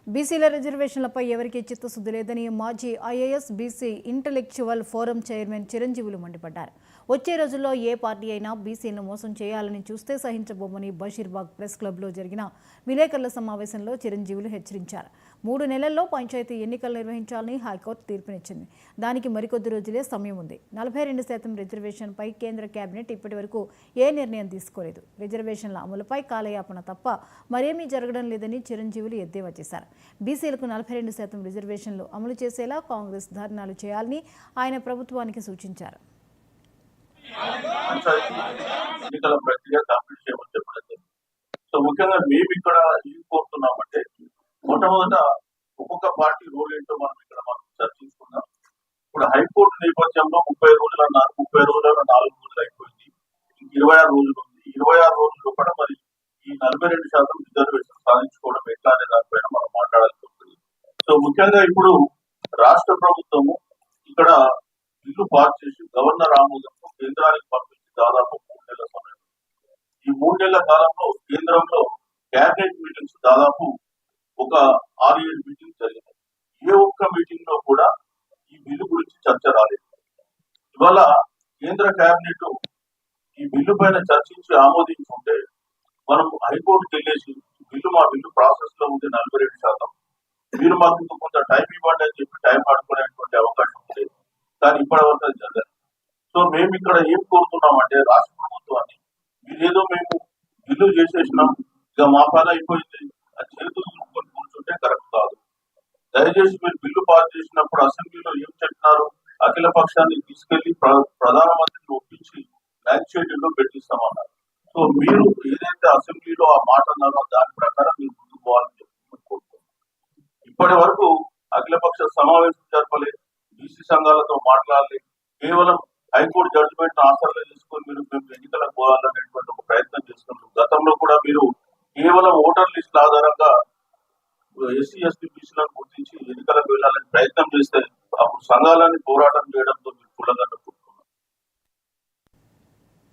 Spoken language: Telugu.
బీసీల రిజర్వేషన్లపై ఎవరికీ చిత్తశుద్ధి లేదని మాజీ IAS BC intellectual forum chairman Chiranjeevulu మండిపడ్డారు. వచ్చే రోజుల్లో ఏ పార్టీ అయినా బీసీలను మోసం చేయాలని చూస్తే సహించబోమని బషీర్బాగ్ ప్రెస్ క్లబ్లో జరిగిన విలేకరుల సమావేశంలో చిరంజీవులు హెచ్చరించారు. 3 నెలల్లో పంచాయతీ ఎన్నికలు నిర్వహించాలని హైకోర్టు తీర్పునిచ్చింది. దానికి మరికొద్ది రోజులే సమయం ఉంది. 42% రిజర్వేషన్పై కేంద్ర కేబినెట్ ఇప్పటి వరకు ఏ నిర్ణయం తీసుకోలేదు. రిజర్వేషన్ల అమలుపై కాలయాపన తప్ప మరేమీ జరగడం లేదని చిరంజీవులు ఎద్దేవా చేశారు. బీసీలకు 42% రిజర్వేషన్లు అమలు చేసేలా కాంగ్రెస్ ధర్నాలు చేయాలని ఆయన ప్రభుత్వానికి సూచించారు. ఎన్నికల ప్రక్రియ కంప్లీట్ చేయమని చెప్పలేదు. సో ముఖ్యంగా మేము ఇక్కడ ఏం కోరుతున్నామంటే, మొట్టమొదట ఒక్కొక్క పార్టీ రోల్ ఏంటో మనం చర్చించుకున్నాం. ఇప్పుడు హైకోర్టు నేపథ్యంలో 30 రోజులు అన్నారు. 30 రోజులలో 4 రోజులు అయిపోయింది. 26 రోజులు ఉంది. 26 రోజుల్లో కూడా మరి ఈ 42% రిజర్వేషన్ సాధించుకోవడం ఎట్లా అనే దానిపైన మనం మాట్లాడాల్సి ఉంటుంది. సో ముఖ్యంగా ఇప్పుడు రాష్ట్ర ప్రభుత్వము ఇక్కడ బిల్లు పాస్ చేసి గవర్నర్ ఆమోదంతో కేంద్రానికి పంపించి దాదాపు 3 నెలల సమయం. ఈ 3 నెలల కాలంలో కేంద్రంలో క్యాబినెట్ మీటింగ్స్ దాదాపు ఒక 6-7 మీటింగ్స్ జరిగినాయి. ఏ ఒక్క మీటింగ్ లో కూడా ఈ బిల్లు గురించి చర్చ రాలేదు. ఇవాళ కేంద్ర కేబినెట్ ఈ బిల్లు పైన చర్చించి ఆమోదించుంటే మనం హైకోర్టుకి వెళ్ళేసి మా బిల్లు ప్రాసెస్ లో ఉంది 42%, మీరు మాకు కొంత టైం ఇవ్వండి అని చెప్పి టైం ఆడుకునేటువంటి అవకాశం ఉంది. కానీ ఇప్పటి వరకు అది జరగదు. సో మేము ఇక్కడ ఏం కోరుతున్నామంటే రాష్ట్ర ప్రభుత్వాన్ని, మీరేదో మేము బిల్లు చేసేసినాం, ఇక మా పని అయిపోయింది అది చేతులు దులుపుకొని కూర్చుంటే కరెక్ట్ కాదు. దయచేసి మీరు బిల్లు పాస్ చేసినప్పుడు అసెంబ్లీలో ఏం చెప్పినారు, అఖిల పక్షాన్ని తీసుకెళ్లి ప్రధానమంత్రిని ఒప్పించి ర్యాంక్ షెడ్యూల్లో పెట్టిస్తామన్నారు. సో మీరు ఏదైతే అసెంబ్లీలో ఆ మాట అన్నారో దాని ప్రకారం మీరు ముందుకు పోవాలని చెప్పి కోరుతున్నాం. ఇప్పటి వరకు అఖిలపక్ష సమావేశం జరపలేదు, బీసీ సంఘాలతో మాట్లాడాలి, కేవలం హైకోర్టు జడ్జిమెంట్ ఆసరాలు తీసుకొని మేము ఎన్నికలకు పోవాలనేటువంటి ఒక ప్రయత్నం చేస్తున్నారు. గతంలో కూడా మీరు కేవలం ఓటర్ లిస్టుల ఆధారంగా ఎస్సీ ఎస్టీ బీసీలను గుర్తించి ఎన్నికలకు వెళ్ళాలని ప్రయత్నం చేస్తే అప్పుడు సంఘాలని పోరాటం చేయడం